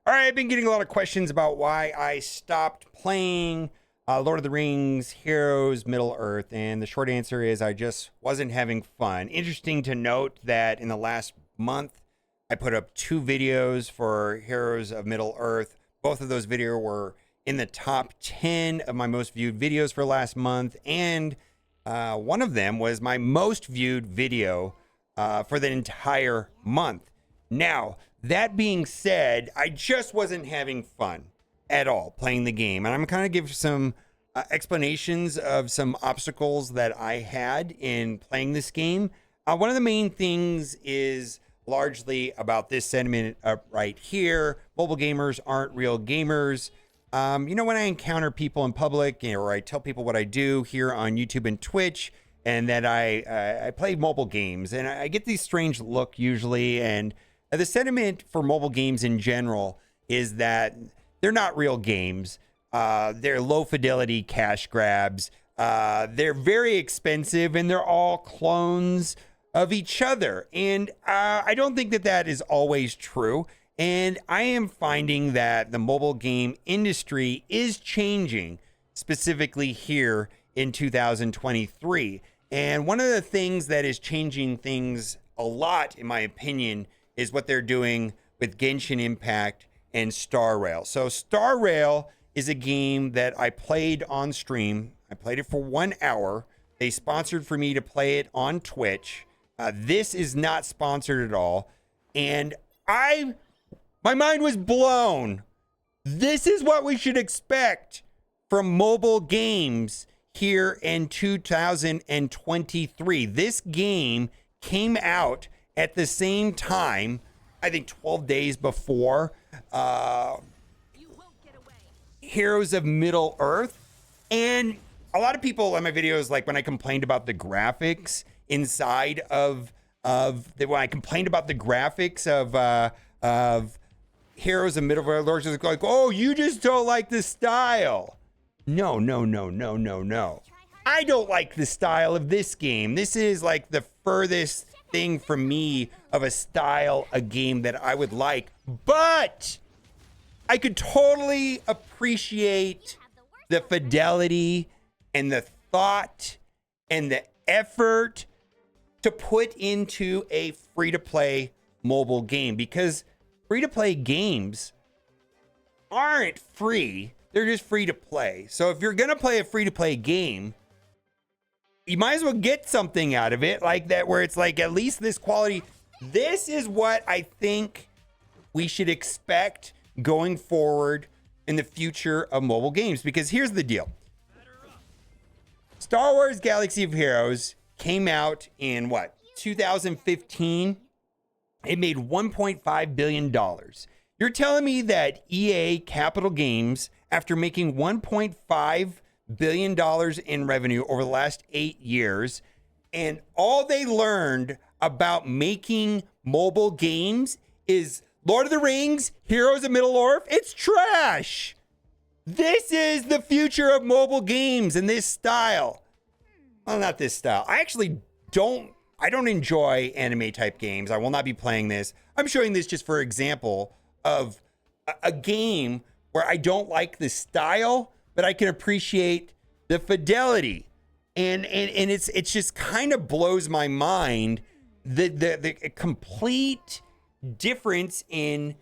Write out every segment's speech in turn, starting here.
All right, I've been getting a lot of questions about why I stopped playing Lord of the Rings, Heroes, Middle Earth, and the short answer is I just wasn't having fun. Interesting to note that in the last month, I put up 2 videos for Heroes of Middle Earth. Both of those videos were in the top 10 of my most viewed videos for last month, and one of them was my most viewed video for the entire month. Now, that being said, I just wasn't having fun at all playing the game. And I'm going to give some explanations of some obstacles that I had in playing this game. One of the main things is largely about this sentiment up right here. Mobile gamers aren't real gamers. When I encounter people in public, or I tell people what I do here on YouTube and Twitch, and that I play mobile games, and I get these strange look usually, and the sentiment for mobile games in general is that they're not real games. They're low fidelity cash grabs. They're very expensive, and they're all clones of each other. And I don't think that that is always true. And I am finding that the mobile game industry is changing, specifically here in 2023. And one of the things that is changing things a lot, in my opinion, is what they're doing with Genshin Impact and Star Rail. So Star Rail is a game that I played on stream. I played it for 1 hour. They sponsored for me to play it on Twitch. This is not sponsored at all. And my mind was blown. This is what we should expect from mobile games here in 2023. This game came out at the same time, I think 12 days before Heroes of Middle Earth. And a lot of people in my videos, like when I complained about the graphics inside of Heroes of Middle Earth, just like, oh, you just don't like the style. No. I don't like the style of this game. This is like the furthest thing from me of a style, a game that I would like, but I could totally appreciate the fidelity and the thought and the effort to put into a free-to-play mobile game, because free-to-play games aren't free. They're just free to play. So if you're going to play a free-to-play game, you might as well get something out of it like that, where it's like at least this quality. This is what I think we should expect going forward in the future of mobile games. Because here's the deal. Star Wars Galaxy of Heroes came out in 2015. It made $1.5 billion. You're telling me that EA Capital Games, after making $1.5 billion in revenue over the last 8 years, and all they learned about making mobile games is Lord of the Rings, Heroes of Middle Earth, it's trash. This is the future of mobile games and this style. Well, not this style. I don't enjoy anime type games. I will not be playing this. I'm showing this just for example of a game where I don't like the style, but I can appreciate the fidelity. And it's just kind of blows my mind the complete difference in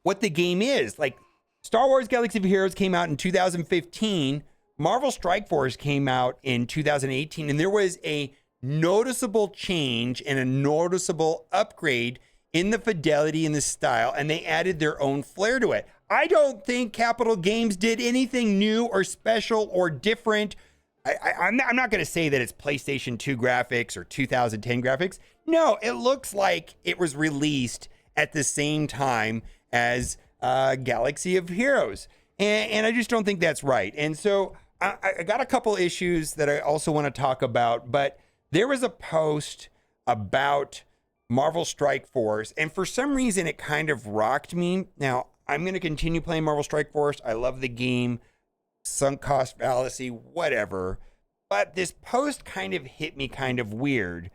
what the game is. Like Star Wars Galaxy of Heroes came out in 2015. Marvel Strike Force came out in 2018, and there was a noticeable change and a noticeable upgrade in the fidelity and the style, and they added their own flair to it. I don't think Capital Games did anything new or special or different. I'm not going to say that it's PlayStation 2 graphics or 2010 graphics. No, it looks like it was released at the same time as Galaxy of Heroes. And I just don't think that's right. And so I got a couple issues that I also want to talk about, but there was a post about Marvel Strike Force, and for some reason it kind of rocked me. Now, I'm going to continue playing Marvel Strike Force. I love the game, sunk cost fallacy, whatever. But this post kind of hit me kind of weird.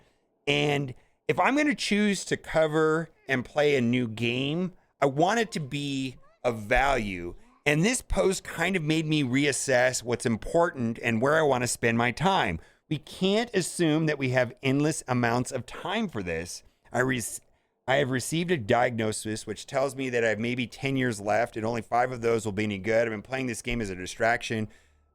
And if I'm going to choose to cover and play a new game, I want it to be of value. And this post kind of made me reassess what's important and where I want to spend my time. We can't assume that we have endless amounts of time for this. I have received a diagnosis which tells me that I have maybe 10 years left and only 5 of those will be any good. I've been playing this game as a distraction,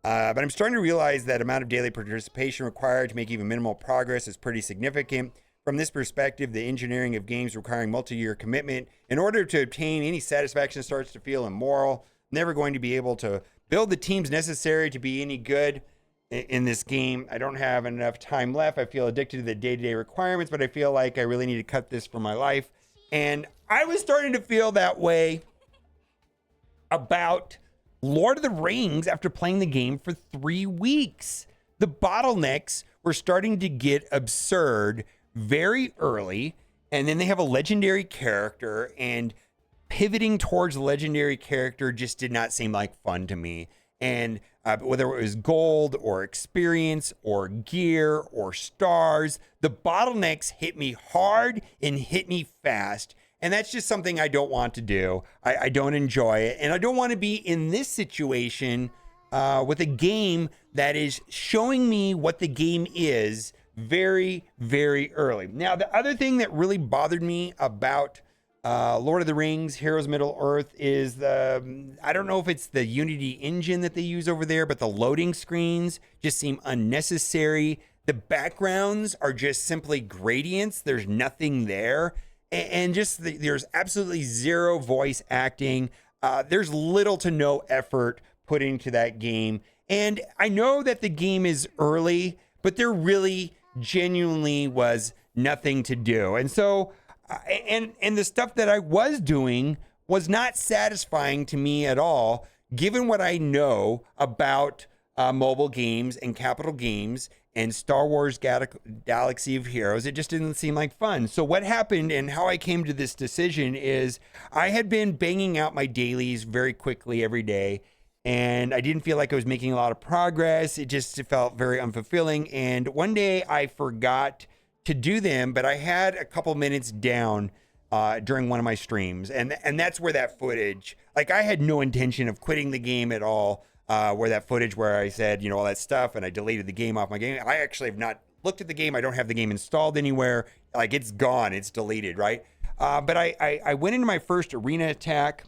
but I'm starting to realize that amount of daily participation required to make even minimal progress is pretty significant. From this perspective, the engineering of games requiring multi-year commitment in order to obtain any satisfaction starts to feel immoral. I'm never going to be able to build the teams necessary to be any good in this game. I don't have enough time left. I feel addicted to the day-to-day requirements, but I feel like I really need to cut this from my life. And I was starting to feel that way about Lord of the Rings after playing the game for 3 weeks. The bottlenecks were starting to get absurd very early, and then they have a legendary character, and pivoting towards the legendary character just did not seem like fun to me. And whether it was gold or experience or gear or stars, the bottlenecks hit me hard and hit me fast. And that's just something I don't want to do. I don't enjoy it. And I don't want to be in this situation with a game that is showing me what the game is very, very early. Now, the other thing that really bothered me about Lord of the Rings, Heroes of Middle-earth is I don't know if it's the Unity engine that they use over there, but the loading screens just seem unnecessary. The backgrounds are just simply gradients. There's nothing there. And just there's absolutely zero voice acting. There's little to no effort put into that game. And I know that the game is early, but there really genuinely was nothing to do. And so, and the stuff that I was doing was not satisfying to me at all, given what I know about mobile games and Capital Games and Star Wars Galaxy of Heroes. It just didn't seem like fun. So what happened and how I came to this decision is I had been banging out my dailies very quickly every day, and I didn't feel like I was making a lot of progress. It felt very unfulfilling. And one day I forgot to do them, but I had a couple minutes down during one of my streams. And that's where that footage, like I had no intention of quitting the game at all, where that footage where I said, all that stuff, and I deleted the game off my game. I actually have not looked at the game. I don't have the game installed anywhere. Like it's gone, it's deleted, right? But I went into my first arena attack,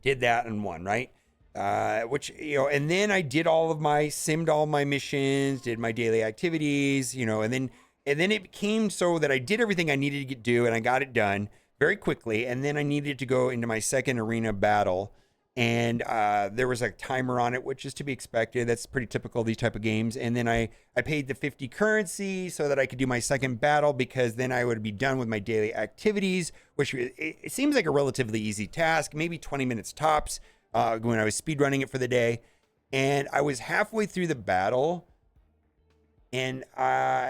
did that and won, right? And then I did simmed all my missions, did my daily activities, and then it became so that I did everything I needed to do, and I got it done very quickly. And then I needed to go into my second arena battle, and there was a timer on it, which is to be expected. That's pretty typical of these type of games. And then I paid the 50 currency so that I could do my second battle, because then I would be done with my daily activities, which it seems like a relatively easy task, maybe 20 minutes tops. When I was speed running it for the day, and I was halfway through the battle, and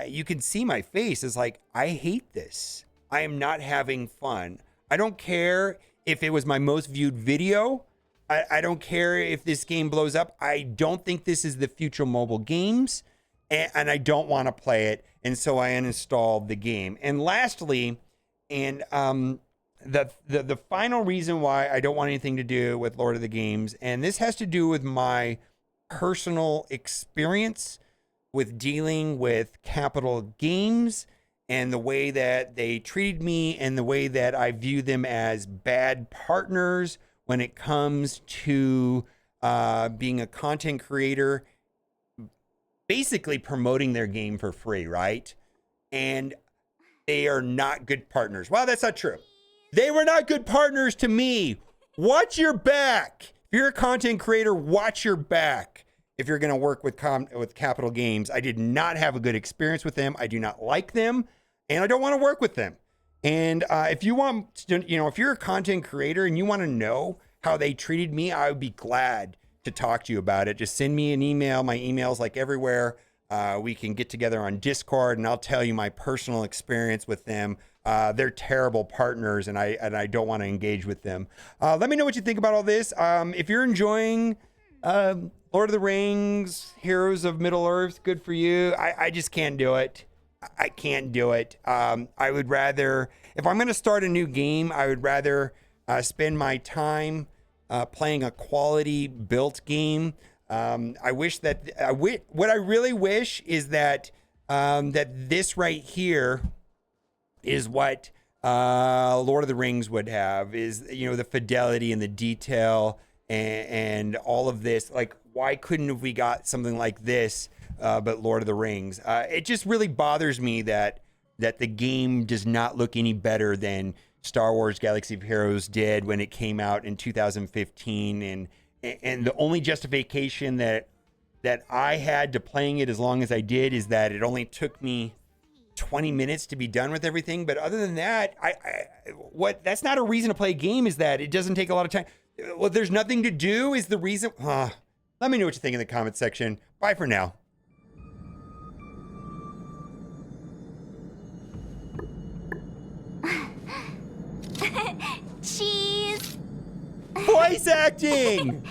you can see my face is like, I hate this. I am not having fun. I don't care if it was my most viewed video. I don't care if this game blows up. I don't think this is the future mobile games, and I don't want to play it. And so I uninstalled the game. And lastly, the final reason why I don't want anything to do with Lord of the Games, and this has to do with my personal experience with dealing with Capital Games and the way that they treated me and the way that I view them as bad partners when it comes to being a content creator, basically promoting their game for free, right? And they are not good partners. Well, that's not true. They were not good partners to me. Watch your back. If you're a content creator, watch your back. If you're going to work with Capital Games, I did not have a good experience with them. I do not like them, and I don't want to work with them. And if you want to, if you're a content creator and you want to know how they treated me, I would be glad to talk to you about it. Just send me an email. My email's like everywhere. We can get together on Discord, and I'll tell you my personal experience with them. They're terrible partners, and I don't want to engage with them. Let me know what you think about all this. If you're enjoying Lord of the Rings, Heroes of Middle-earth, good for you. I just can't do it. I can't do it. I would rather, if I'm going to start a new game, I would rather spend my time playing a quality built game. I wish that what I really wish is that that this right here is what Lord of the Rings would have, is, you know, the fidelity and the detail and all of this. Like, why couldn't have we got something like this, but Lord of the Rings? It just really bothers me that the game does not look any better than Star Wars Galaxy of Heroes did when it came out in 2015. And the only justification that I had to playing it as long as I did is that it only took me 20 minutes to be done with everything. But other than that, that's not a reason to play a game, is that it doesn't take a lot of time. Well, there's nothing to do is the reason. Let me know what you think in the comments section. Bye for now. Cheese! Voice acting!